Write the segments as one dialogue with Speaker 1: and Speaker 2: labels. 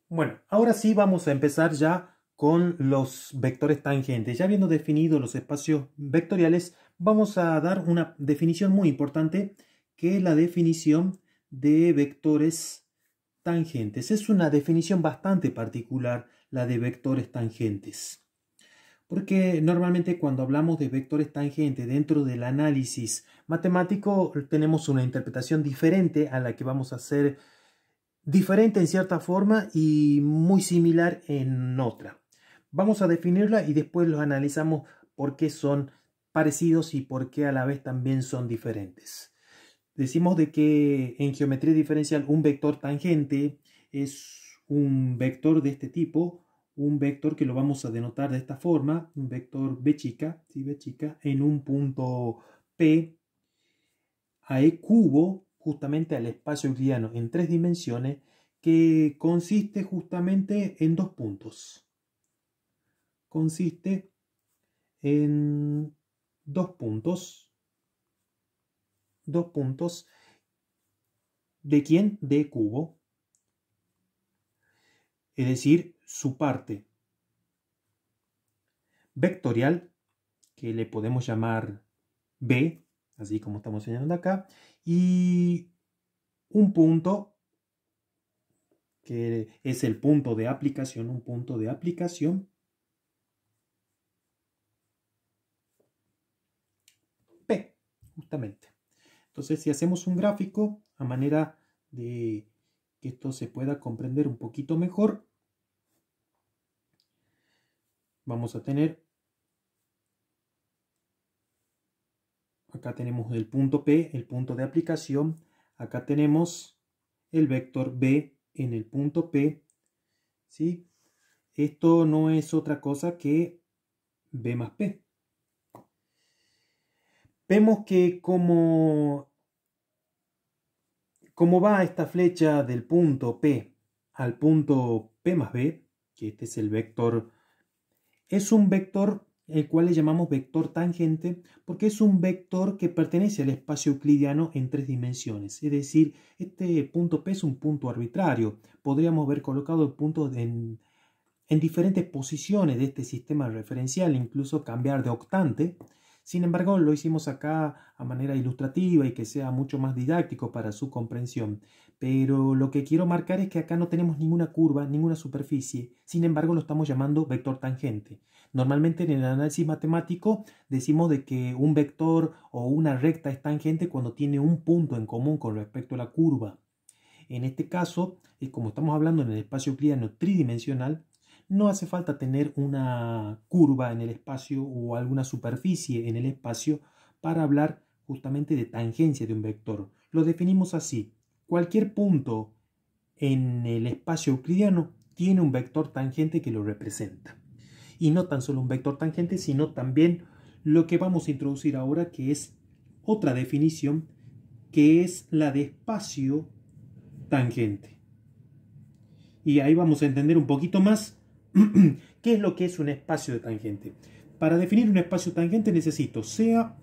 Speaker 1: Bueno, ahora sí vamos a empezar ya con los vectores tangentes. Ya habiendo definido los espacios vectoriales, vamos a dar una definición muy importante, que es la definición de vectores tangentes. Es una definición bastante particular, la de vectores tangentes. Porque normalmente cuando hablamos de vectores tangentes dentro del análisis matemático, tenemos una interpretación diferente a la que vamos a hacer, diferente en cierta forma y muy similar en otra. Vamos a definirla y después los analizamos por qué son parecidos y por qué a la vez también son diferentes. Decimos de que en geometría diferencial un vector tangente es un vector de este tipo, un vector que lo vamos a denotar de esta forma, un vector b chica, ¿sí? B chica, en un punto P a E cubo, justamente al espacio euclidiano en 3 dimensiones, que consiste justamente en dos puntos. Consiste en dos puntos. Dos puntos. ¿De quién? De E cubo. Es decir, su parte vectorial, que le podemos llamar B, así como estamos señalando acá, y un punto que es el punto de aplicación, un punto de aplicación P, justamente. Entonces, si hacemos un gráfico a manera de que esto se pueda comprender un poquito mejor, vamos a tener, acá tenemos el punto P, el punto de aplicación, acá tenemos el vector B en el punto P, ¿sí? Esto no es otra cosa que B más P. Vemos que como va esta flecha del punto P al punto P más B, que este es el vector, es un vector el cual le llamamos vector tangente porque es un vector que pertenece al espacio euclidiano en 3 dimensiones. Es decir, este punto P es un punto arbitrario. Podríamos haber colocado el punto en diferentes posiciones de este sistema referencial, incluso cambiar de octante. Sin embargo, lo hicimos acá a manera ilustrativa y que sea mucho más didáctico para su comprensión. Pero lo que quiero marcar es que acá no tenemos ninguna curva, ninguna superficie. Sin embargo, lo estamos llamando vector tangente. Normalmente en el análisis matemático decimos de que un vector o una recta es tangente cuando tiene un punto en común con respecto a la curva. En este caso, como estamos hablando en el espacio euclidiano tridimensional, no hace falta tener una curva en el espacio o alguna superficie en el espacio para hablar justamente de tangencia de un vector. Lo definimos así: cualquier punto en el espacio euclidiano tiene un vector tangente que lo representa. Y no tan solo un vector tangente, sino también lo que vamos a introducir ahora, que es otra definición, que es la de espacio tangente. Y ahí vamos a entender un poquito más qué es lo que es un espacio de tangente. Para definir un espacio tangente necesito sea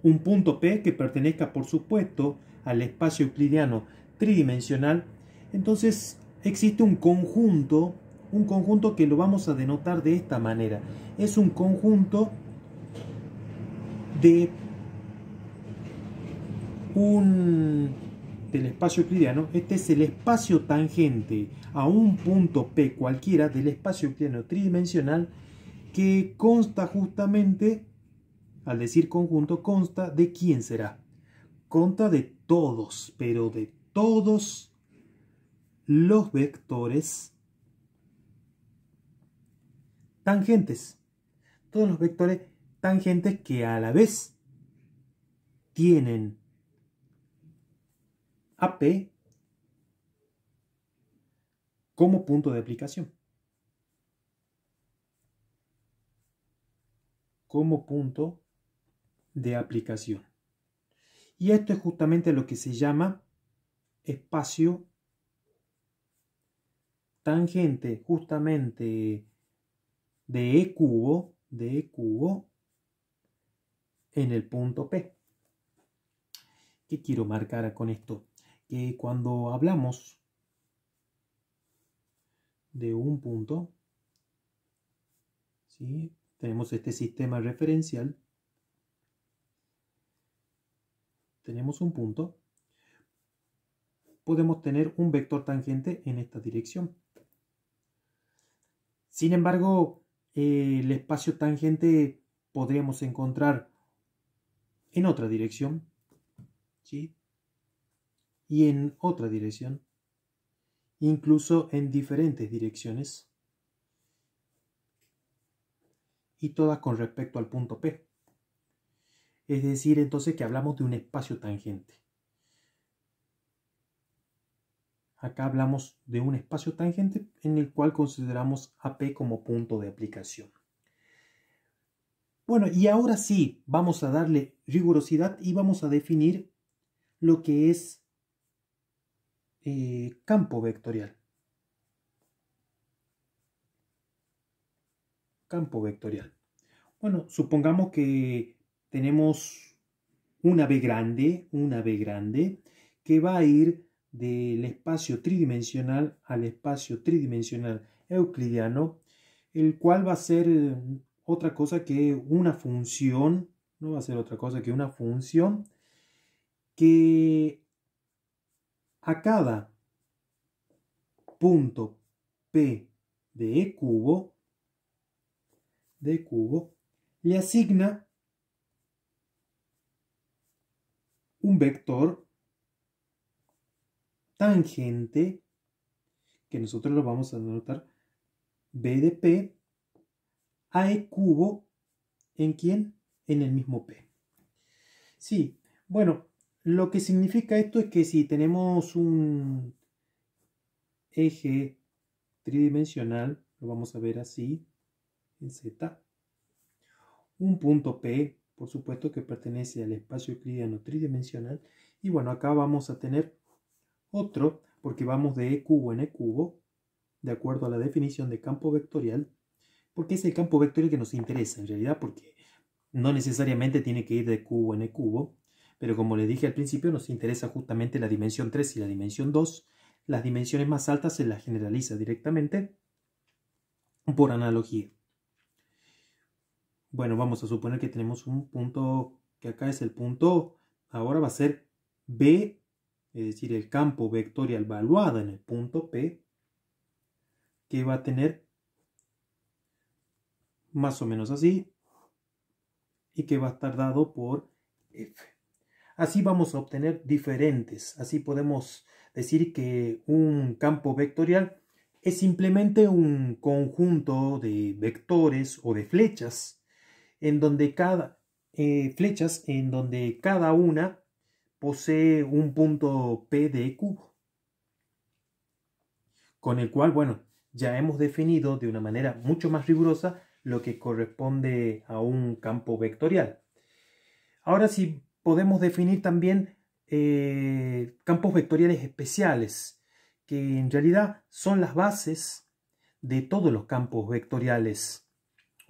Speaker 1: un punto P que pertenezca, por supuesto, al espacio euclidiano tridimensional. Entonces existe un conjunto que lo vamos a denotar de esta manera. Es un conjunto de del espacio euclidiano. Este es el espacio tangente a un punto P cualquiera del espacio euclidiano tridimensional, que consta justamente, al decir conjunto, consta de quién será. Consta de todos, pero de todos los vectores tangentes. Todos los vectores tangentes que a la vez tienen a P como punto de aplicación. Como punto de aplicación. Y esto es justamente lo que se llama espacio tangente, justamente de E cubo en el punto P. ¿Qué quiero marcar con esto? Que cuando hablamos de un punto, ¿sí? Tenemos este sistema referencial, tenemos un punto, podemos tener un vector tangente en esta dirección. Sin embargo, el espacio tangente podríamos encontrar en otra dirección, ¿sí? Y en otra dirección, incluso en diferentes direcciones, y todas con respecto al punto P. Es decir, entonces que hablamos de un espacio tangente. Acá hablamos de un espacio tangente en el cual consideramos a P como punto de aplicación. Bueno, y ahora sí, vamos a darle rigurosidad y vamos a definir lo que es campo vectorial. Campo vectorial. Bueno, supongamos que tenemos una B grande que va a ir del espacio tridimensional al espacio tridimensional euclidiano, el cual va a ser otra cosa que una función, no va a ser otra cosa que una función que a cada punto P de E cubo, le asigna un vector tangente, que nosotros lo vamos a denotar B de P, a E cubo, ¿en quién? En el mismo P. Sí, bueno, lo que significa esto es que si tenemos un eje tridimensional, lo vamos a ver así, en Z, un punto P, por supuesto que pertenece al espacio euclidiano tridimensional, y bueno, acá vamos a tener otro, porque vamos de E cubo en E cubo, de acuerdo a la definición de campo vectorial, porque es el campo vectorial que nos interesa en realidad, porque no necesariamente tiene que ir de cubo en E cubo, pero como les dije al principio, nos interesa justamente la dimensión 3 y la dimensión 2. Las dimensiones más altas se las generaliza directamente por analogía. Bueno, vamos a suponer que tenemos un punto, que acá es el punto, ahora va a ser B, es decir, el campo vectorial valuado en el punto P, que va a tener más o menos así, y que va a estar dado por F. Así vamos a obtener diferentes. Así podemos decir que un campo vectorial es simplemente un conjunto de vectores o de flechas en donde cada una posee un punto P de cubo, con el cual, bueno, ya hemos definido de una manera mucho más rigurosa lo que corresponde a un campo vectorial. Ahora sí podemos definir también campos vectoriales especiales, que en realidad son las bases de todos los campos vectoriales,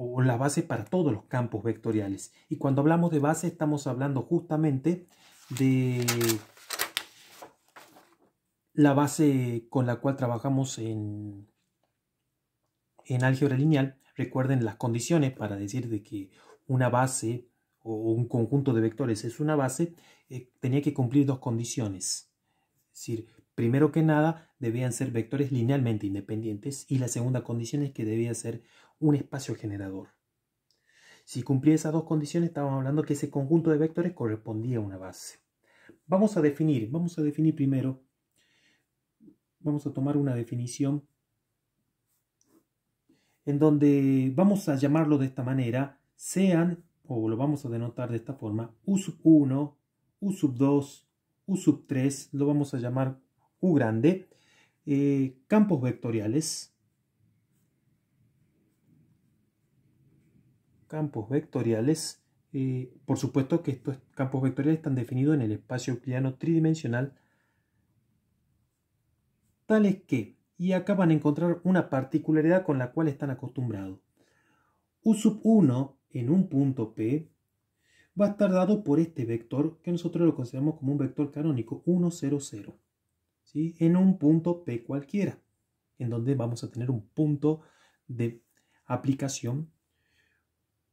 Speaker 1: o las bases para todos los campos vectoriales. Y cuando hablamos de base estamos hablando justamente de la base con la cual trabajamos en álgebra lineal. Recuerden las condiciones para decir de que una base o un conjunto de vectores es una base, tenía que cumplir dos condiciones. Es decir, primero que nada debían ser vectores linealmente independientes, y la segunda condición es que debía ser un espacio generador. Si cumplía esas dos condiciones, estábamos hablando que ese conjunto de vectores correspondía a una base. Vamos a definir primero, vamos a tomar una definición en donde vamos a llamarlo de esta manera: sean, o lo vamos a denotar de esta forma, U sub 1, U sub 2, U sub 3, lo vamos a llamar U grande, campos vectoriales. Por supuesto que estos campos vectoriales están definidos en el espacio euclidiano tridimensional, tales que, y acá van a encontrar una particularidad con la cual están acostumbrados. U sub 1 en un punto P va a estar dado por este vector que nosotros lo consideramos como un vector canónico 1, 0, 0, ¿sí? En un punto P cualquiera. en donde vamos a tener un punto de aplicación.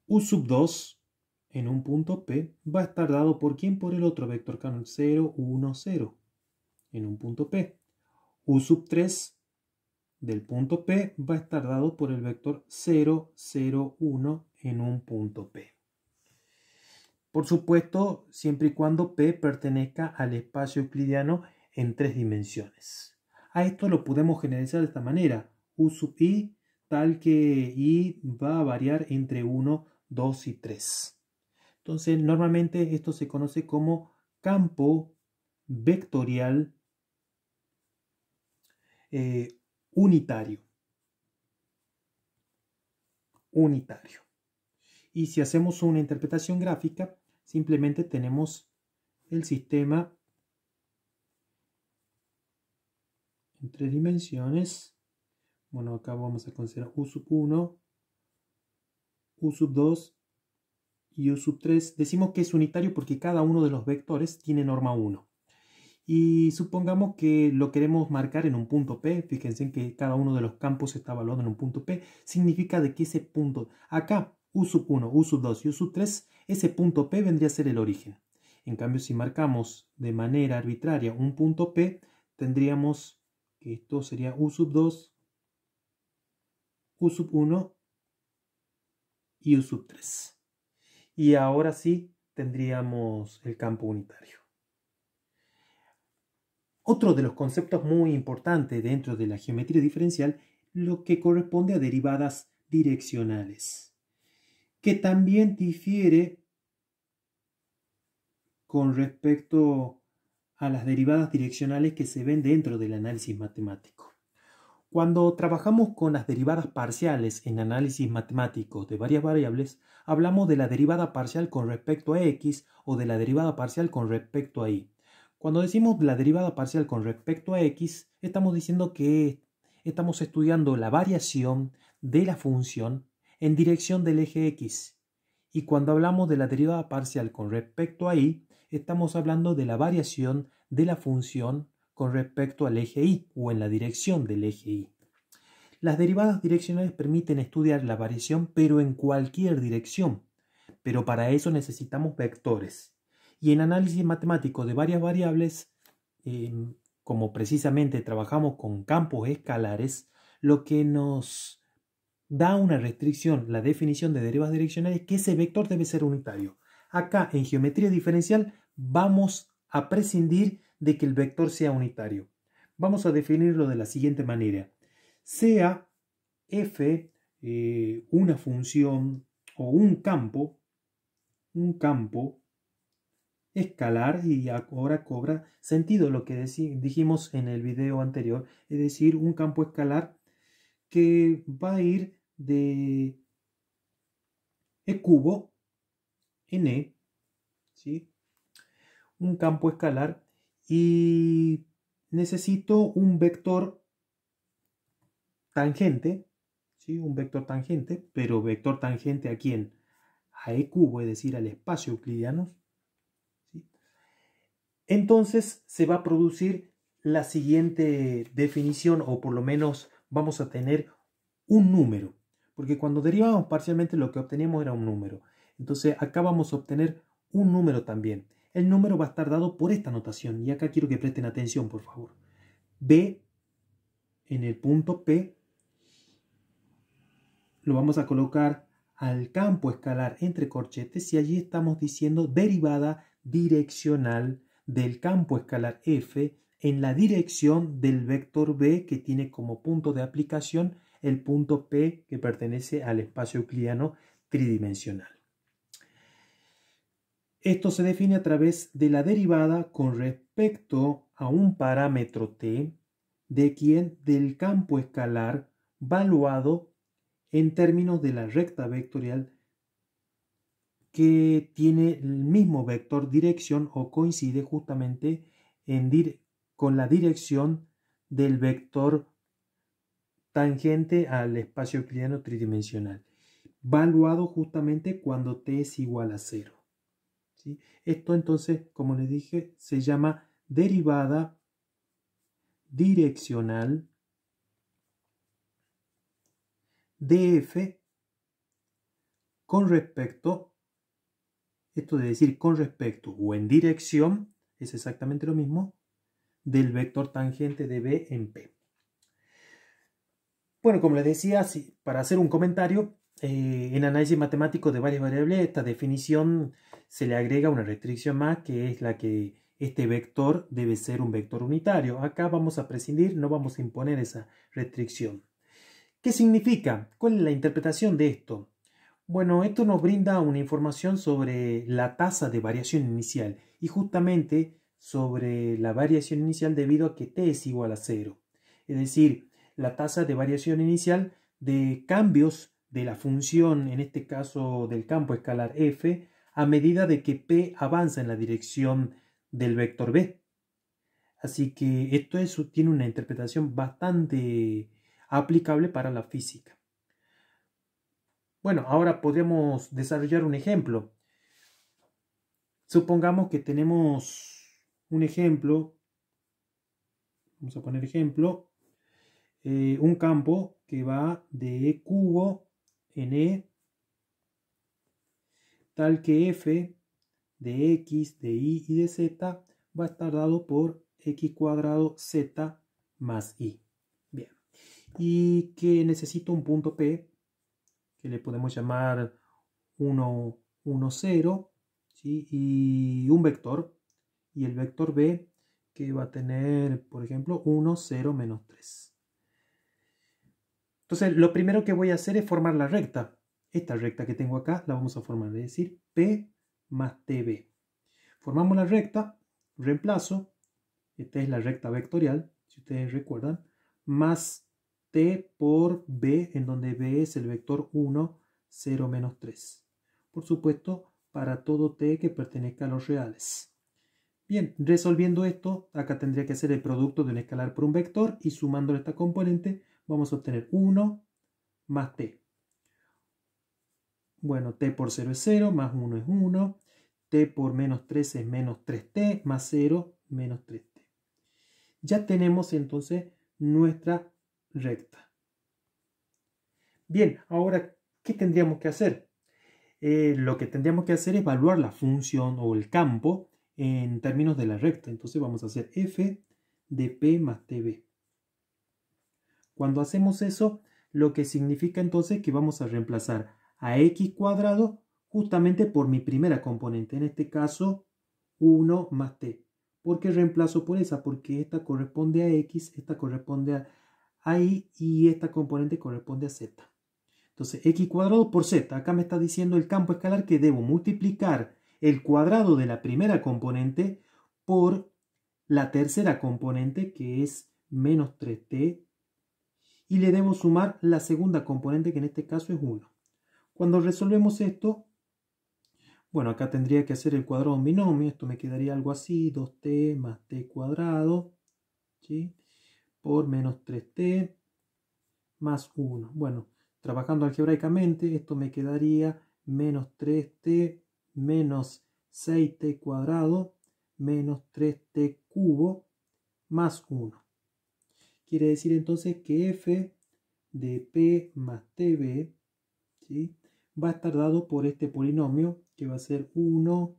Speaker 1: U sub 2 en un punto P va a estar dado por ¿quién? Por el otro vector canónico 0, 1, 0 en un punto P. U sub 3 del punto P va a estar dado por el vector 0, 0, 1 en un punto P. Por supuesto, siempre y cuando P pertenezca al espacio euclidiano en 3 dimensiones. A esto lo podemos generalizar de esta manera. U sub I, tal que I va a variar entre 1, 2 y 3. Entonces, normalmente esto se conoce como campo vectorial unitario. Y si hacemos una interpretación gráfica, simplemente tenemos el sistema en 3 dimensiones. Bueno, acá vamos a considerar U sub 1, U sub 2 y U sub 3. Decimos que es unitario porque cada uno de los vectores tiene norma 1. Y supongamos que lo queremos marcar en un punto P. Fíjense en que cada uno de los campos está evaluado en un punto P. Significa de que ese punto, acá U sub 1, U sub 2 y U sub 3, ese punto P vendría a ser el origen. En cambio, si marcamos de manera arbitraria un punto P, tendríamos que esto sería U sub 2, U sub 1 y U sub 3. Y ahora sí tendríamos el campo unitario. Otro de los conceptos muy importantes dentro de la geometría diferencial, lo que corresponde a derivadas direccionales, que también difiere con respecto a las derivadas direccionales que se ven dentro del análisis matemático. Cuando trabajamos con las derivadas parciales en análisis matemático de varias variables, hablamos de la derivada parcial con respecto a x o de la derivada parcial con respecto a y. Cuando decimos la derivada parcial con respecto a x, estamos diciendo que estamos estudiando la variación de la función en dirección del eje x. Y cuando hablamos de la derivada parcial con respecto a y, estamos hablando de la variación de la función con respecto al eje y o en la dirección del eje y. Las derivadas direccionales permiten estudiar la variación pero en cualquier dirección. Pero para eso necesitamos vectores. Y en análisis matemático de varias variables, como precisamente trabajamos con campos escalares, lo que nos da una restricción, la definición de derivadas direccionales, es que ese vector debe ser unitario. Acá en geometría diferencial vamos a prescindir de que el vector sea unitario. Vamos a definirlo de la siguiente manera. Sea f una función o un campo escalar, y ahora cobra sentido lo que dijimos en el video anterior, es decir, un campo escalar que va a ir de E cubo en E, ¿sí? Un campo escalar, y necesito un vector tangente, ¿sí? Un vector tangente, pero vector tangente ¿a quién? A E cubo, es decir, al espacio euclidiano. ¿Sí? Entonces se va a producir la siguiente definición, o por lo menos vamos a tener un número, porque cuando derivamos parcialmente lo que obteníamos era un número. Entonces acá vamos a obtener un número también. El número va a estar dado por esta notación, y acá quiero que presten atención, por favor. B en el punto P lo vamos a colocar al campo escalar entre corchetes, y allí estamos diciendo derivada direccional del campo escalar f en la dirección del vector b que tiene como punto de aplicación el punto P que pertenece al espacio euclidiano tridimensional. Esto se define a través de la derivada con respecto a un parámetro t de quien del campo escalar valuado en términos de la recta vectorial que tiene el mismo vector dirección o coincide justamente con la dirección del vector tangente al espacio euclidiano tridimensional, valuado justamente cuando t es igual a 0. ¿Sí? Esto entonces, como les dije, se llama derivada direccional df con respecto, esto de decir con respecto o en dirección, es exactamente lo mismo, del vector tangente de B en P. Bueno, como les decía, para hacer un comentario, en análisis matemático de varias variables, esta definición se le agrega una restricción más, que es la que este vector debe ser un vector unitario. Acá vamos a prescindir, no vamos a imponer esa restricción. ¿Qué significa? ¿Cuál es la interpretación de esto? Bueno, esto nos brinda una información sobre la tasa de variación inicial y justamente sobre la variación inicial debido a que t es igual a 0. Es decir, la tasa de variación inicial de cambios de la función, en este caso del campo escalar f, a medida de que p avanza en la dirección del vector b. Así que esto tiene una interpretación bastante aplicable para la física. Bueno, ahora podríamos desarrollar un ejemplo. Supongamos que tenemos un ejemplo, vamos a poner ejemplo, un campo que va de E cubo en E, tal que f de x, de y y de z va a estar dado por x cuadrado z más y. Bien, y que necesito un punto P, que le podemos llamar 1, 1, 0, ¿sí? Y un vector, y el vector B que va a tener, por ejemplo, 1, 0, menos 3. Entonces, lo primero que voy a hacer es formar la recta. Esta recta que tengo acá la vamos a formar, es decir, P más TB. Formamos la recta, reemplazo, esta es la recta vectorial, si ustedes recuerdan, más T por B, en donde B es el vector 1, 0, menos 3. Por supuesto, para todo T que pertenezca a los reales. Bien, resolviendo esto, acá tendría que hacer el producto de un escalar por un vector y sumando esta componente vamos a obtener 1 más t. Bueno, t por 0 es 0, más 1 es 1, t por menos 3 es menos 3t, más 0, menos 3t. Ya tenemos entonces nuestra recta. Bien, ahora, ¿qué tendríamos que hacer? Lo que tendríamos que hacer es evaluar la función o el campo en términos de la recta. Entonces vamos a hacer f de p más tb. Cuando hacemos eso, lo que significa entonces que vamos a reemplazar a x cuadrado justamente por mi primera componente, en este caso 1 más t. ¿Por qué reemplazo por esa? Porque esta corresponde a x, esta corresponde a y y esta componente corresponde a z. Entonces, x cuadrado por z. Acá me está diciendo el campo escalar que debo multiplicar el cuadrado de la primera componente por la tercera componente, que es menos 3t, y le debo sumar la segunda componente, que en este caso es 1. Cuando resolvemos esto, bueno, acá tendría que hacer el cuadrado de un binomio. Esto me quedaría algo así, 2t más t cuadrado, ¿sí? Por menos 3t más 1. Bueno, trabajando algebraicamente, esto me quedaría menos 3t menos 6t cuadrado menos 3t cubo más 1. Quiere decir entonces que f de p más tb, ¿sí?, va a estar dado por este polinomio que va a ser 1.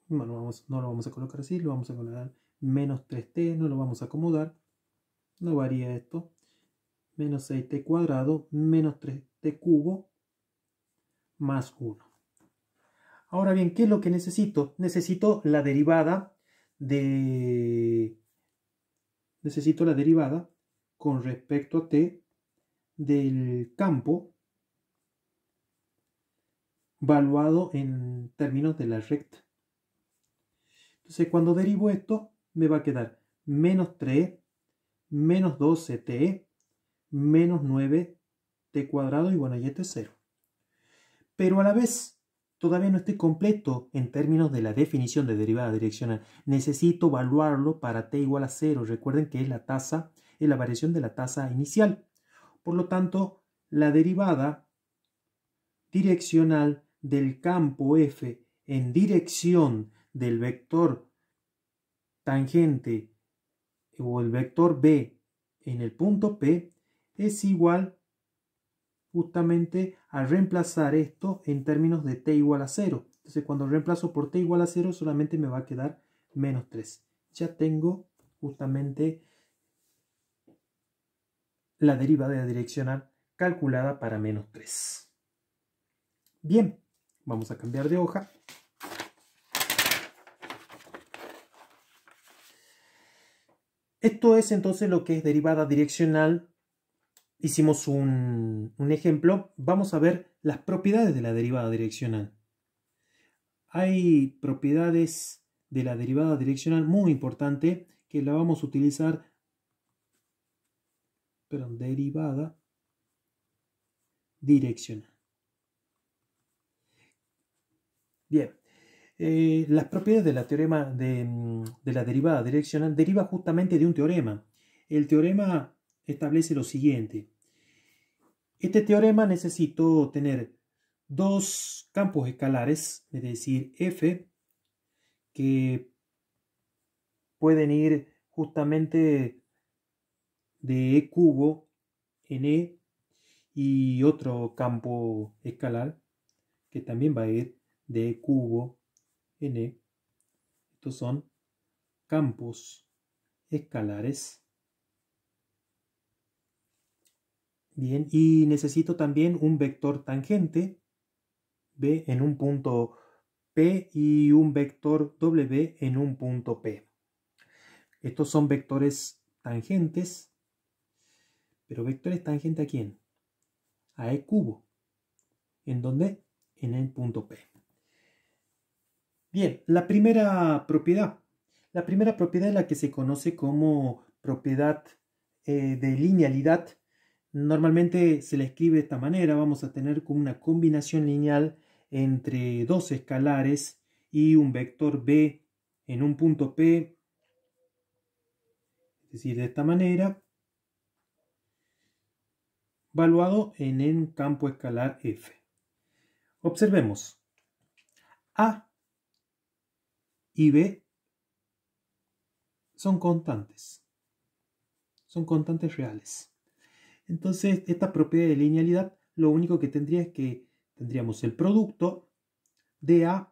Speaker 1: Bueno, no lo vamos a colocar así, lo vamos a colocar menos 3t, no lo vamos a acomodar. No varía esto. Menos 6t cuadrado menos 3t cubo más 1. Ahora bien, ¿qué es lo que necesito? Necesito la derivada con respecto a t del campo valuado en términos de la recta. Entonces, cuando derivo esto, me va a quedar menos 3 menos 12t menos 9t cuadrado, y bueno, y esto es 0. Pero a la vez, todavía no estoy completo en términos de la definición de derivada direccional. Necesito evaluarlo para t igual a 0. Recuerden que es la tasa, es la variación de la tasa inicial. Por lo tanto, la derivada direccional del campo f en dirección del vector tangente o el vector b en el punto P es igual justamente a reemplazar esto en términos de t igual a 0. Entonces cuando reemplazo por t igual a 0 solamente me va a quedar menos 3. Ya tengo justamente la derivada direccional calculada para menos 3. Bien, vamos a cambiar de hoja. Esto es entonces lo que es derivada direccional. Hicimos un ejemplo. Vamos a ver las propiedades de la derivada direccional. Hay propiedades de la derivada direccional muy importantes que la vamos a utilizar. Perdón, derivada direccional. Bien, las propiedades de la teorema de la derivada direccional deriva justamente de un teorema. El teorema establece lo siguiente. Este teorema necesito tener dos campos escalares, es decir, f, que pueden ir justamente de e cubo en e, y otro campo escalar que también va a ir de e cubo en e. Estos son campos escalares. Bien, y necesito también un vector tangente b en un punto P y un vector W en un punto P. Estos son vectores tangentes, pero vectores tangentes ¿a quién? A e cubo. ¿En dónde? En el punto P. Bien, la primera propiedad. La primera propiedad es la que se conoce como propiedad de linealidad. Normalmente se la escribe de esta manera. Vamos a tener como una combinación lineal entre dos escalares y un vector b en un punto P. Es decir, de esta manera, valuado en un campo escalar F. Observemos. A y B son constantes reales. Entonces, esta propiedad de linealidad, lo único que tendría es que tendríamos el producto de A